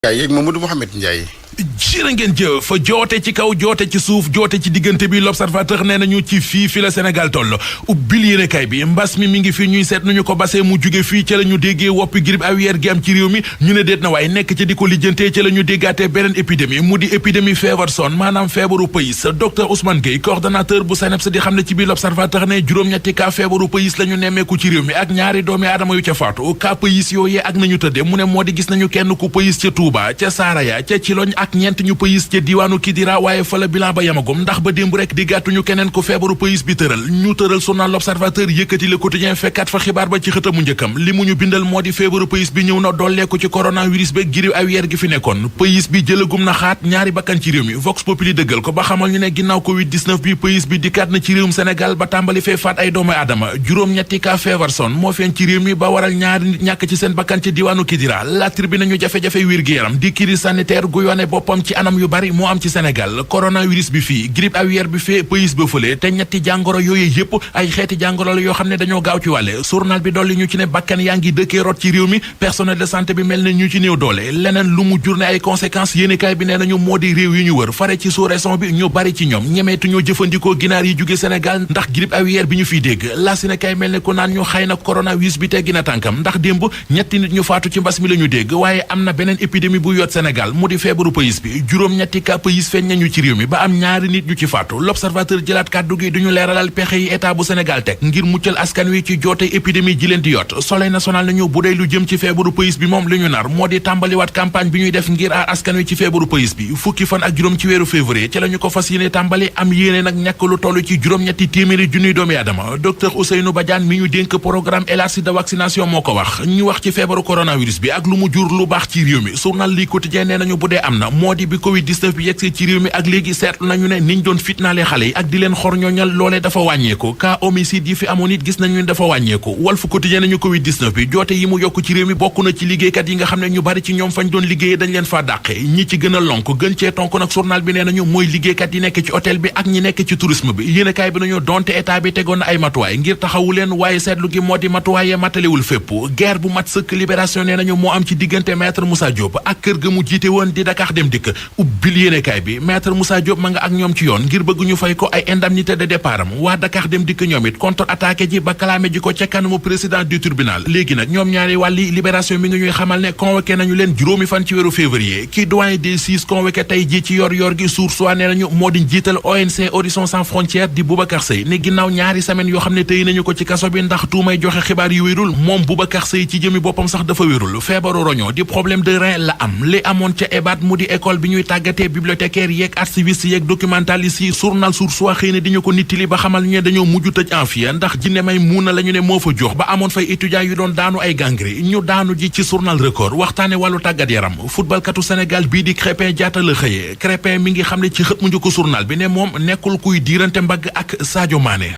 gaa yeeg Mamadou Mouhamed Ndiaye. jërë ngeen jëf joote ci kaw joote ci suuf joote ci diggante bi l'observateur nee nañu ci fi la Sénégal toll ubbil yéenekaay bi mbas mi ngi fi ñuy seet nuñu ko basee mu jóge fii ca la ñu déggee woppi grippe aviaire gi am ci réew mi ñu ne déet na waaye nekk ca di ko lijjantee ca la ñu déggaatee beneen épidémie mu di épidémie feebar son maanaam feebaru pays docteur Ousmane Gueye coordonnateur bu SNEIPS di xam ne ci biir l'observateur ne juróom-ñetti cas feebaru pays la ñu nemmeeku ci réew mi ak ñaari doomi aadama yu ca faatu cas pays yooyee ak nañu tëdde mu ne moo di gis nañu kenn ku pays ca Touba ca Saraya ca Ciloñ ak ñeent ñu pays ca diwaanu Kidira waaye fa la bilan ba yamagum ndax ba démb rek di gàttuñu keneen ku feebaru pays bi tëral ñu tëral journal l'observateur yëkkati le quotidien fekkaat fa xibaar ba ci xëtamu njëkkam li mu ñu bindal moo di feebaru pays bi ñëw na dolleeku ci coronavirus ba grippe aviaire gi fi nekkoon pays bi jëlagum na xaat ñaari bakkan ci réew mi Vox Populi dëggal ko ba xamal ñu ne ginnaaw covid 19 bi pays bi dikkaat na ci réewum Sénégal ba tàmbali fee faat ay doomu aadama juróom-ñetti cas feebar son moo feeñ ci réew mi ba waral ñaari nit ñàkk ci seen bakkan ci diwaanu Kidira la tribune nañu jafe-jafe wér gi yaram di crise sanitaire gu yoone boppam ci anam yu bari moo am ci Sénégal coronavirus bi fii grippe aviaire bi fee pays ba fële te ñetti jàngoro yooyu yëpp ay xeeti jàngoro la yoo xam ne dañoo gaaw ci wàlle journal bi dolli ñu ci ne bakkan yaa ngi dëkkee rot ci réew mi personnel de santé bi mel ne ñu ci néew doole leneen lu mu jur ne ay conséquences yéenekaay bi nee nañu moo di réew yi ñu wër fare ci sous-région bi ñu bari ci ñoom ñemeetuñoo jëfandikoo ginaar yi jóge Sénégal ndax grippe aviaire bi ñu fiy dégg la Sénégal mel ne ku naan ñu xëy na coronavirus bi teggi na tànkam ndax démb ñetti nit ñu faatu ci mbas mi la ñu dégg waaye am na beneen épidémie bu yoot Sénégal mu di feebaru pays bi juróom-ñetti cas pays feeñ nañu ci réew mi ba am ñaari nit ñu ci faatu l'observateur jëlaat kàddu gi duñu leeralal pexe yi état bu Sénégal teg ngir muccal askan wi ci joote épidémie ji leen di yot Soleil national nañu bu dee lu jëm ci feebaru pays bi moom li ñu nar moo di tàmbaliwaat campagne bi ñuy def ngir aar askan wi ci feebaru pays bi fukki fan ak juróom ci weeru février ci la ñu ko fas yéene tàmbali am yéene nag ñàkk lu toll ci juróom-ñetti téeméeri junniy doomi aadama docteur Ousseynou Badiane mi ñu dénk programme élargi de vaccination moo ko wax ñu wax ci feebaru coronavirus bi ak lu mu jur lu baax ci réew mi journal li quotidien nee nañu bu dee am na moo di bi covid 19 bi yegsee ci réew mi ak léegi seetlu nañu ne niñ doon fitnaale xale yi ak di leen xorñoñal loolee dafa wàññeeku cas homicide yi fi amoon it gis nañu ne dafa wàññeeku Walf Quotidien nañu covid 19 bi joote yi mu yokk ci réew mi bokk na ci liggéeykat yi nga xam ne ñu bari ci ñoom fañ doon liggéeyee dañ leen faa dàqe ñi ci gën a lonk gën cee tonk nag journal bi nee nañu mooy liggéeykat yi nekk ci hôtel bi ak ñi nekk ci tourisme bi yéenekaay bi nañu donte état bi tegoon na ay matuwaay ngir taxawu leen waaye seetlu gi moo di matuwaay matalewul fépp guerre bu mat sëkk libération nee nañu moo am ci diggante maître Moussa Diop ak kër ga mu jiite woon di Dakar Dem Dikk ubbil yéenekaay bi maître Moussa Diop ma nga ak ñoom ci yoon ngir bëgg ñu fay ko ay indemnité de départ am waa Dakar Dem Dikk ñoom it contre attaqué ji ba kalaame ji ko ca kanamu président du tribunal léegi nag ñoom ñaari wàlli libération mi ngi ñuy xamal ne convoqué nañu leen juróomi fan ci weeru février ki doyen des six convoqué tey ji ci yor gi Source A nee nañu moo di njiital ONG Horizon Sans Frontières di Boubacar Seye ne ginnaaw ñaari semaine yoo xam ne tey nañu ko ci kaso bi ndax tuumay joxe xibaar yu wérul moom Boubacar Seye ci jëmi boppam sax dafa wérul feebaru roño di problème de rein la am li amoon ca EBAD mu di école bi ñuy tàggatee bibliothécaire yeeg archiviste yeeg documentaliste yi journal Source A xëy na di ñu ko nittali ba xamal ñu ne dañoo mujj tëj en fie ndax jinne may muuna la ñu ne moo fa jox ba amoon fay étudiants yu doon daanu ay gangri ñu daanu ji ci journal Record waxtaane wàllu tàggat yaram footballkatu Sénégal bii di Krépin Diatta la xëyee Krépin mi ngi xam ne ci xët mu njëkk journal bi ne moom nekkul kuy diirante mbagg ak Sadio Mané